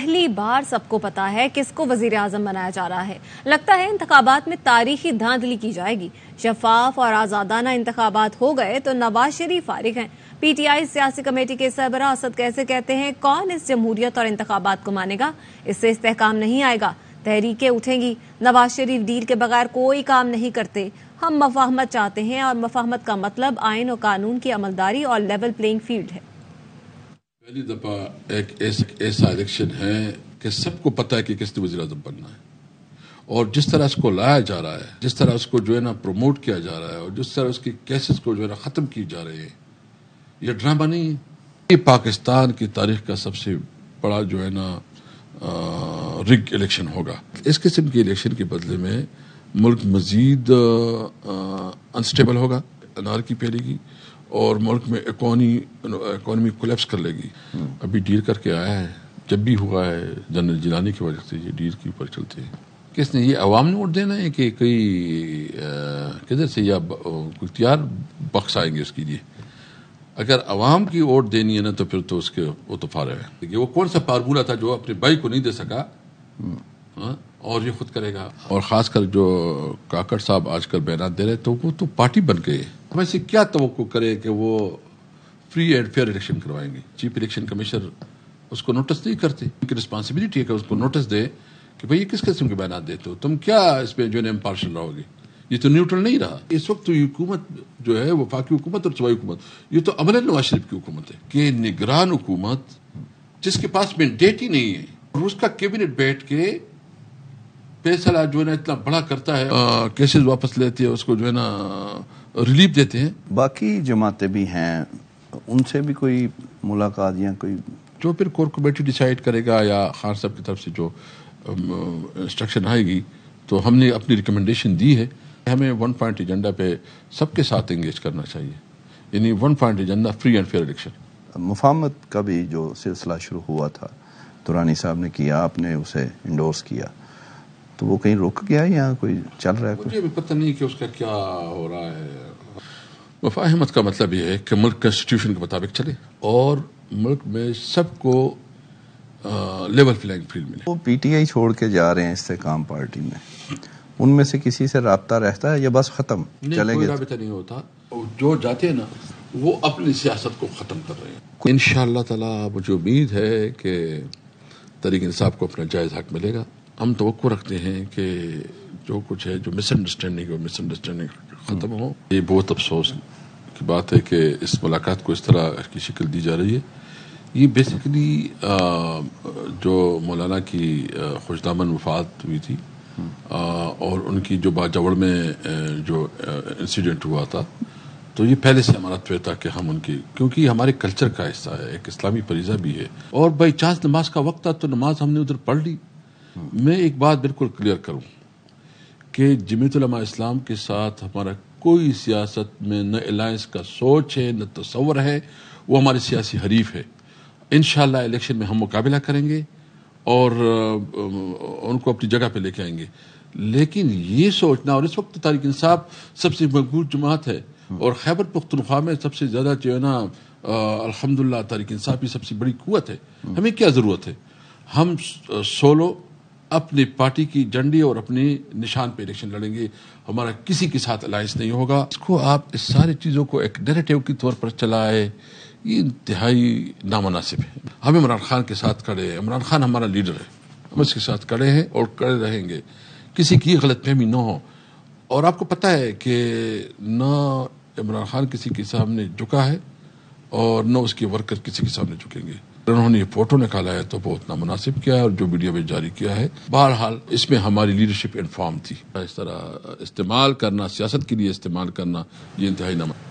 पहली बार सबको पता है किसको वजीर आजम बनाया जा रहा है। लगता है इंतखाबात में तारीखी धांधली की जाएगी। शफाफ और आजादाना इंतखाबात हो गए तो नवाज शरीफ फारिग हैं। पीटीआई सियासी कमेटी के सरबराह असद कैसे कहते हैं, कौन इस जमहूरियत और इंतखाबात को मानेगा? इससे इस्तेहकाम नहीं आएगा, तहरीकें उठेंगी। नवाज शरीफ डील के बगैर कोई काम नहीं करते। हम मफाहमत चाहते हैं और मफाहमत का मतलब आइन और कानून की अमलदारी और लेवल प्लेइंग फील्ड है। पहली दफा एक ऐसा इलेक्शन है कि सबको पता है कि किसने वज़ीर आज़म बनना है, और जिस तरह इसको लाया जा रहा है, जिस तरह उसको जो है ना प्रमोट किया जा रहा है, और जिस तरह उसकी केसेस को जो है ना ख़त्म किए जा रहे हैं, ये ड्रामा नहीं है। ये पाकिस्तान की तारीख का सबसे बड़ा जो है ना रिग इलेक्शन होगा। इस किस्म के इलेक्शन के बदले में मुल्क मजीद अनस्टेबल होगा, अनारकी फैलेगी और मुल्क में इकोनॉमी कोलैप्स कर लेगी। अभी डील करके आया है, जब भी हुआ है जनरल जिलानी की वजह से ये डील के ऊपर चलते हैं। किसने ये अवाम ने वोट देना है कि कोई किधर से या कोई तैयार बख्श आएंगे उसके लिए? अगर अवाम की वोट देनी है ना तो फिर तो उसके वो तो फारग है। वो कौन सा फार्मूला था जो अपने भाई को नहीं दे सका, और ये खुद करेगा। और खासकर जो काकड़ साहब आजकल बयान दे रहे तो वो तो पार्टी बन गए। हमें से क्या तवक्को करे कि वो फ्री एंड फेयर इलेक्शन करवाएंगे? चीफ इलेक्शन कमिश्नर उसको नोटिस नहीं करते। उनकी रिस्पॉन्सिबिलिटी है कि उसको नोटिस दे कि भाई ये किस किस्म के बयान देते हो, तुम क्या इसमें जो है इम्पार्शल रहोगे? ये तो न्यूट्रल नहीं रहा। इस वक्त तो हुकूमत जो है वफाकी हुकूमत और सूबाई हुकूमत, ये तो अमलन नवाज शरीफ की हुकूमत है कि निगरान हुकूमत जिसके पास मैंडेट ही नहीं है, और उसका कैबिनेट बैठ के फैसला जो है ना इतना बड़ा करता है, केसेस वापस लेते हैं, उसको जो है ना रिलीफ देते हैं। बाकी जमातें भी हैं, उनसे भी कोई मुलाकात या कोई जो फिर कोर कमेटी डिसाइड करेगा या खान साहब की तरफ से जो इंस्ट्रक्शन आएगी, तो हमने अपनी रिकमेंडेशन दी है। हमें वन पॉइंट एजेंडा पे सबके साथ एंगेज करना चाहिए, यानी one point agenda, free and fair election. मुफाहमत का भी जो सिलसिला शुरू हुआ था, दुरानी साहब ने किया, आपने उसे इंडोर्स किया, तो वो कहीं रुक गया या कोई चल रहा है? मुझे भी पता नहीं कि उसका क्या हो रहा है। मुफाहमत का मतलब ये है कि मुल्क कॉन्स्टिट्यूशन के मुताबिक चले और मुल्क में सबको लेवल प्लेइंग फील्ड मिले। वो पीटीआई छोड़ के जा रहे हैं इस्तेकाम पार्टी में, उनमें से किसी से राब्ता रहता है या बस खत्म चले गए? कोई राब्ता नहीं होता। जो जाते हैं ना वो अपनी सियासत को खत्म कर रहे हैं। इंशाअल्लाह ताला मुझे उम्मीद है कि तहरीक इंसाफ को अपना जायज़ हक मिलेगा। हम तवक्को रखते हैं कि जो कुछ है, जो मिसअंडरस्टैंडिंग हो, मिसअंडरस्टैंडिंग ख़त्म हो। ये बहुत अफसोस की बात है कि इस मुलाकात को इस तरह की शक्ल दी जा रही है। ये बेसिकली जो मौलाना की खुशदामन वफात हुई थी और उनकी जो बाजावड़ में जो इंसिडेंट हुआ था, तो ये पहले से हमारा तय था कि हम उनकी, क्योंकि हमारे कल्चर का हिस्सा है, एक इस्लामी फरीज़ा भी है, और बाई चांस नमाज का वक्त था तो नमाज हमने उधर पढ़ ली। मैं एक बात बिल्कुल क्लियर करूं कि जमीयत उलमा इस्लाम के साथ हमारा कोई सियासत में न अलायंस का सोच है, न तसव्वुर है। वो हमारे सियासी हरीफ है। इंशाअल्लाह इलेक्शन में हम मुकाबला करेंगे और उनको अपनी जगह पे लेके आएंगे। लेकिन ये सोचना, और इस वक्त तहरीक इंसाफ सबसे मजबूत जमात है और खैबर पख्तूनख्वा में सबसे ज़्यादा जो है ना अल्हम्दुलिल्लाह तहरीक इंसाफ की सबसे बड़ी कुव्वत है। हमें क्या ज़रूरत है? हम सोलो अपनी पार्टी की झंडी और अपने निशान पे इलेक्शन लड़ेंगे। हमारा किसी के साथ अलायंस नहीं होगा। इसको आप इस सारी चीज़ों को एक नैरेटिव के तौर पर चलाए, ये इंतहाई नामुनासिब है। हम इमरान खान के साथ खड़े हैं, इमरान खान हमारा लीडर है, हम उसके साथ खड़े हैं और खड़े रहेंगे। किसी की गलतफहमी न हो। और आपको पता है कि न इमरान खान किसी के सामने झुका है और न उसके वर्कर किसी के सामने झुकेंगे। उन्होंने ये फोटो निकाला है तो बहुत नामुनासिब किया है, और जो वीडियो में जारी किया है, बहरहाल इसमें हमारी लीडरशिप इन्फॉर्म थी। इस तरह इस्तेमाल करना, सियासत के लिए इस्तेमाल करना, ये इंतहाई नामुमकिन।